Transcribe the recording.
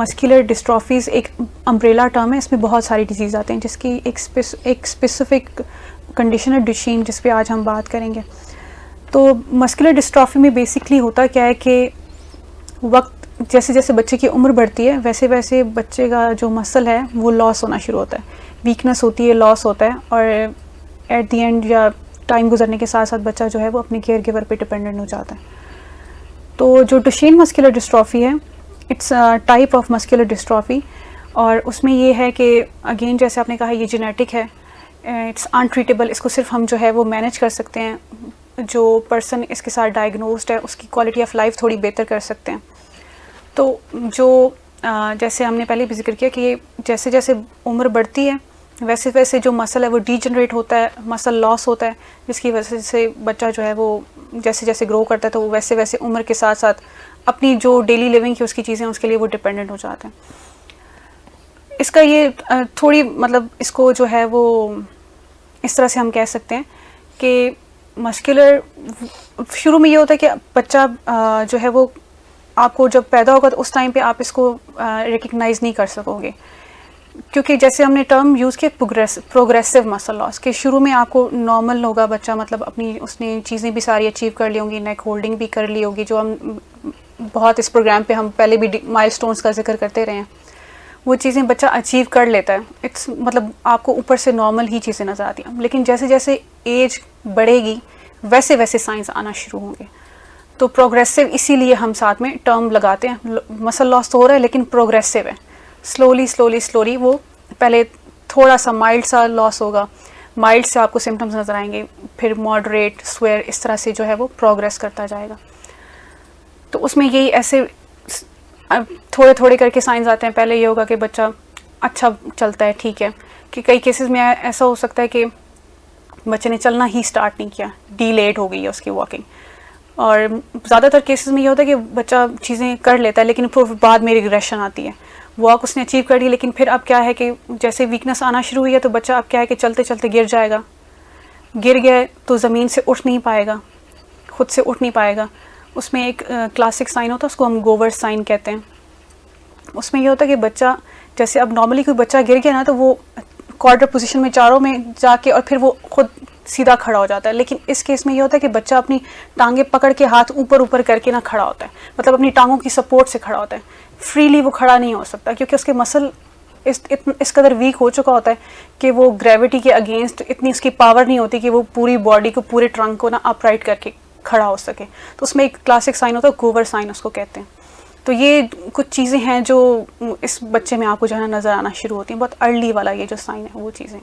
Muscular डिस्ट्रॉफीज़ एक umbrella term है, इसमें बहुत सारी डिजीज़ आते हैं जिसकी एक स्पेसिफिक कंडीशन है डुशेन, जिस पे आज हम बात करेंगे। तो मस्कुलर डिस्ट्रॉफी में बेसिकली होता क्या है कि वक्त जैसे जैसे बच्चे की उम्र बढ़ती है वैसे वैसे बच्चे का जो मसल है वो लॉस होना शुरू होता है, वीकनेस होती है, लॉस होता है, और एट द एंड या टाइम गुजरने के साथ साथ बच्चा जो है वो अपने केयर गिवर पे डिपेंडेंट हो जाता है। तो जो डुशेन मस्कुलर डिस्ट्रॉफी है, it's type of muscular dystrophy, और उसमें ये है कि अगेन जैसे आपने कहा ये जेनेटिक है, इट्स अनट्रीटेबल, इसको सिर्फ हम जो है वो मैनेज कर सकते हैं, जो पर्सन इसके साथ डायग्नोस्ड है उसकी क्वालिटी ऑफ लाइफ थोड़ी बेहतर कर सकते हैं। तो जो जैसे हमने पहले भी जिक्र किया कि ये जैसे जैसे उम्र बढ़ती है वैसे वैसे जो मसल है वो डीजनरेट होता है, मसल लॉस होता है, जिसकी वजह से बच्चा जो है वो जैसे जैसे ग्रो करता है तो वो वैसे वैसे उम्र के साथ साथ अपनी जो डेली लिविंग की उसकी चीज़ें उसके लिए वो डिपेंडेंट हो जाते हैं। इसका ये थोड़ी मतलब इसको जो है वो इस तरह से हम कह सकते हैं कि मस्कुलर शुरू में ये होता है कि बच्चा जो है वो आपको जब पैदा होगा तो उस टाइम पे आप इसको रिकग्नाइज़ नहीं कर सकोगे, क्योंकि जैसे हमने टर्म यूज़ किया प्रोग्रेसिव मसल लॉस, के शुरू में आपको नॉर्मल होगा बच्चा, मतलब अपनी उसने चीज़ें भी सारी अचीव कर ली होंगी, नेक होल्डिंग भी कर ली होगी, जो हम बहुत इस प्रोग्राम पे हम पहले भी माइलस्टोन्स का जिक्र करते रहे हैं, वो चीज़ें बच्चा अचीव कर लेता है। इट्स मतलब आपको ऊपर से नॉर्मल ही चीज़ें नज़र आती हैं, लेकिन जैसे जैसे एज बढ़ेगी वैसे वैसे साइंस आना शुरू होंगे। तो प्रोग्रेसिव इसीलिए हम साथ में टर्म लगाते हैं, मसल लॉस तो हो रहा है लेकिन प्रोग्रेसिव है, स्लोली स्लोली स्लोली वो पहले थोड़ा सा माइल्ड सा लॉस होगा, माइल्ड से आपको सिम्टम्स नज़र आएंगे, फिर मॉडरेट, स्वेयर, इस तरह से जो है वो प्रोग्रेस करता जाएगा। तो उसमें यही ऐसे थोड़े थोड़े करके साइंस आते हैं। पहले ये होगा कि बच्चा अच्छा चलता है, ठीक है, कि कई केसेस में ऐसा हो सकता है कि बच्चे ने चलना ही स्टार्ट नहीं किया, डीलेड हो गई है उसकी वॉकिंग, और ज़्यादातर केसेस में ये होता है कि बच्चा चीज़ें कर लेता है लेकिन फिर बाद में रिग्रेशन आती है, वॉक उसने अचीव कर ली लेकिन फिर अब क्या है कि जैसे वीकनेस आना शुरू हुई है तो बच्चा अब क्या है कि चलते चलते गिर जाएगा, गिर गया तो ज़मीन से उठ नहीं पाएगा, खुद से उठ नहीं पाएगा। उसमें एक क्लासिक साइन होता है, उसको हम गोवर साइन कहते हैं। उसमें ये होता है कि बच्चा जैसे अब नॉर्मली कोई बच्चा गिर गया ना तो वो क्वार्टर पोजीशन में चारों में जाके और फिर वो खुद सीधा खड़ा हो जाता है, लेकिन इस केस में ये होता है कि बच्चा अपनी टांगे पकड़ के हाथ ऊपर ऊपर करके ना खड़ा होता है, मतलब अपनी टांगों की सपोर्ट से खड़ा होता है, फ्रीली वो खड़ा नहीं हो सकता क्योंकि उसके मसल इस कदर वीक हो चुका होता है कि वो ग्रेविटी के अगेंस्ट इतनी उसकी पावर नहीं होती कि वो पूरी बॉडी को, पूरे ट्रंक को ना अपराइट करके खड़ा हो सके। तो उसमें एक क्लासिक साइन होता है, गोवर साइन उसको कहते हैं। तो ये कुछ चीज़ें हैं जो इस बच्चे में आपको जो है नज़र आना शुरू होती हैं, बहुत अर्ली वाला ये जो साइन है वो चीज़ें।